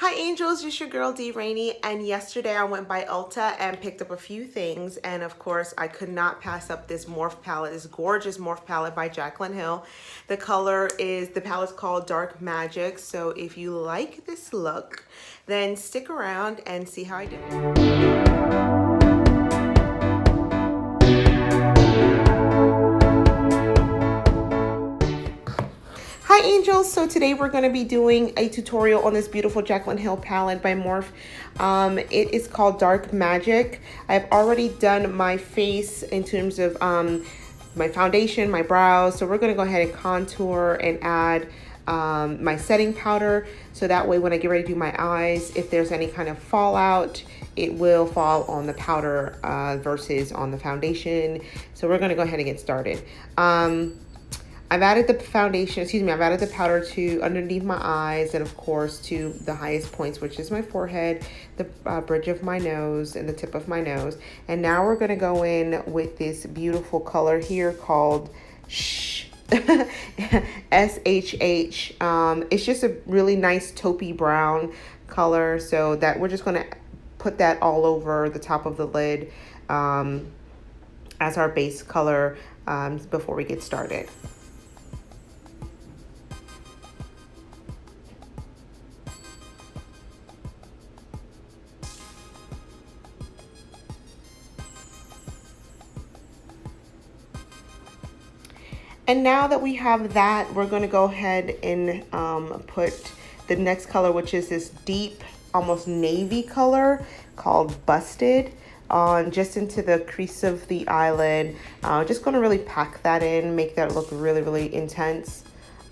Hi angels, it's your girl D Rainey, and yesterday I went by Ulta and picked up a few things, and of course I could not pass up this Morphe palette, this gorgeous Morphe palette by Jaclyn Hill. The palette's called Dark Magic, so if you like this look, then stick around and see how I do it. Hi angels, so today we're going to be doing a tutorial on this beautiful Jaclyn Hill palette by Morphe. It is called Dark Magic. I've already done my face in terms of my foundation, my brows, so we're going to go ahead and contour and add my setting powder, so that way when I get ready to do my eyes, if there's any kind of fallout, it will fall on the powder versus on the foundation. So we're going to go ahead and get started. I've added the I've added the powder to underneath my eyes and of course to the highest points, which is my forehead, the bridge of my nose and the tip of my nose. And now we're gonna go in with this beautiful color here called SHH. It's just a really nice taupey brown color, so that we're just gonna put that all over the top of the lid as our base color before we get started. And now that we have that, we're going to go ahead and put the next color, which is this deep, almost navy color called Busted, on just into the crease of the eyelid. Just going to really pack that in, make that look really, really intense.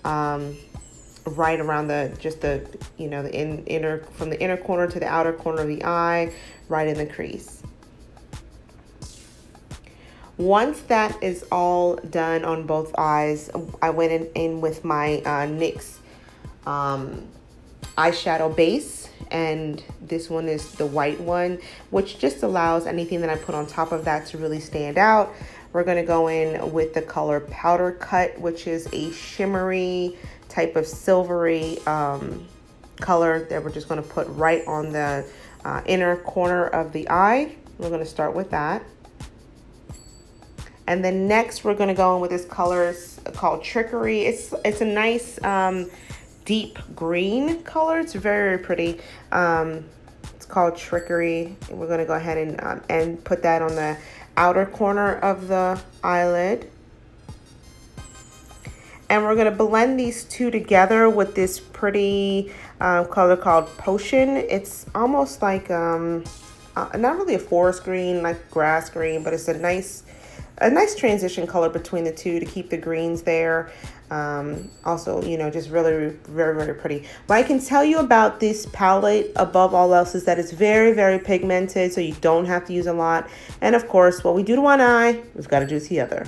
Right around the inner, from the inner corner to the outer corner of the eye, right in the crease. Once that is all done on both eyes, I went in with my NYX eyeshadow base, and this one is the white one, which just allows anything that I put on top of that to really stand out. We're going to go in with the color Powder Cut, which is a shimmery type of silvery color that we're just going to put right on the inner corner of the eye. We're going to start with that. And then next we're going to go in with this color called Trickery. It's a nice deep green color. It's very, very pretty. It's called Trickery. We're going to go ahead and put that on the outer corner of the eyelid. And we're going to blend these two together with this pretty color called Potion. It's almost like not really a forest green, like grass green, but it's a nice transition color between the two to keep the greens there. Also, just really very, very pretty. What I can tell you about this palette above all else is that it's very, very pigmented, so you don't have to use a lot. And of course, what we do to one eye, we've got to do to the other.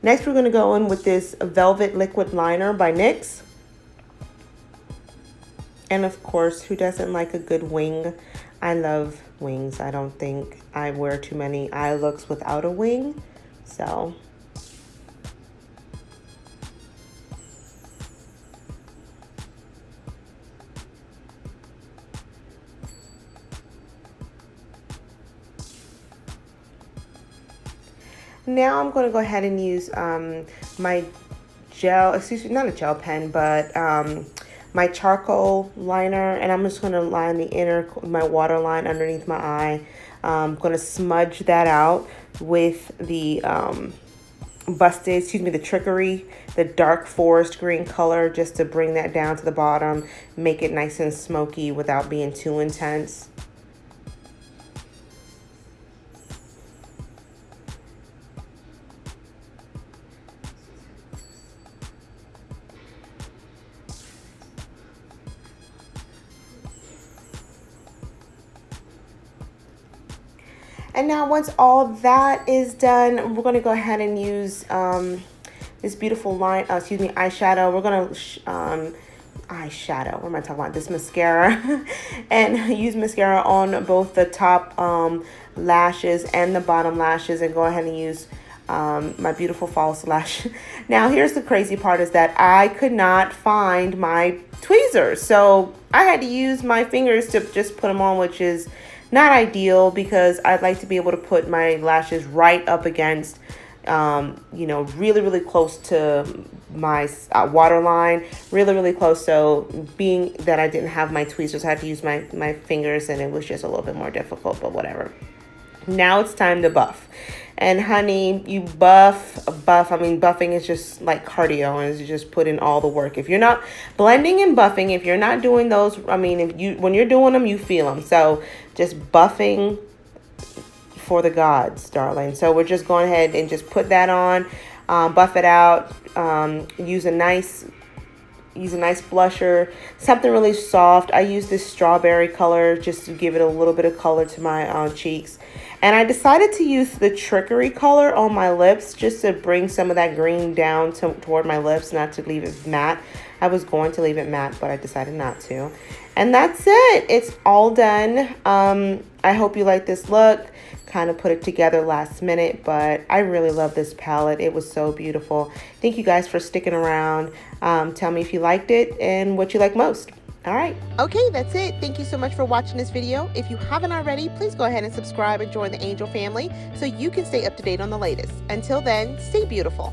Next, we're going to go in with this Velvet Liquid Liner by NYX. And of course, who doesn't like a good wing? I love wings. I don't think I wear too many eye looks without a wing. So now I'm going to go ahead and use my not a gel pen, but my charcoal liner, and I'm just going to line my waterline underneath my eye. I'm going to smudge that out with the the Trickery, the dark forest green color, just to bring that down to the bottom, make it nice and smoky without being too intense. And now once all that is done, we're going to go ahead and use this beautiful eyeshadow. We're going to eyeshadow. What am I talking about? This mascara. And use mascara on both the top lashes and the bottom lashes, and go ahead and use my beautiful false lash. Now here's the crazy part, is that I could not find my tweezers, so I had to use my fingers to just put them on, which is not ideal because I'd like to be able to put my lashes right up against you know, really close to my waterline, really close. So being that I didn't have my tweezers, I had to use my fingers, and it was just a little bit more difficult, but whatever. Now it's time to buff. And honey, you buff. I mean, buffing is just like cardio, and it's just put in all the work. If you're not blending and buffing, if you're not doing those, I mean, when you're doing them, you feel them. So just buffing for the gods, darling. So we're just going ahead and just put that on, buff it out, use a nice blusher, something really soft. I use this strawberry color just to give it a little bit of color to my cheeks. And I decided to use the Trickery color on my lips just to bring some of that green down toward my lips, not to leave it matte. I was going to leave it matte, but I decided not to. And that's it. It's all done. I hope you like this look. Kind of put it together last minute, but I really love this palette. It was so beautiful. Thank you guys for sticking around. Tell me if you liked it and what you like most. All right. Okay, that's it. Thank you so much for watching this video. If you haven't already, please go ahead and subscribe and join the Angel family so you can stay up to date on the latest. Until then, stay beautiful.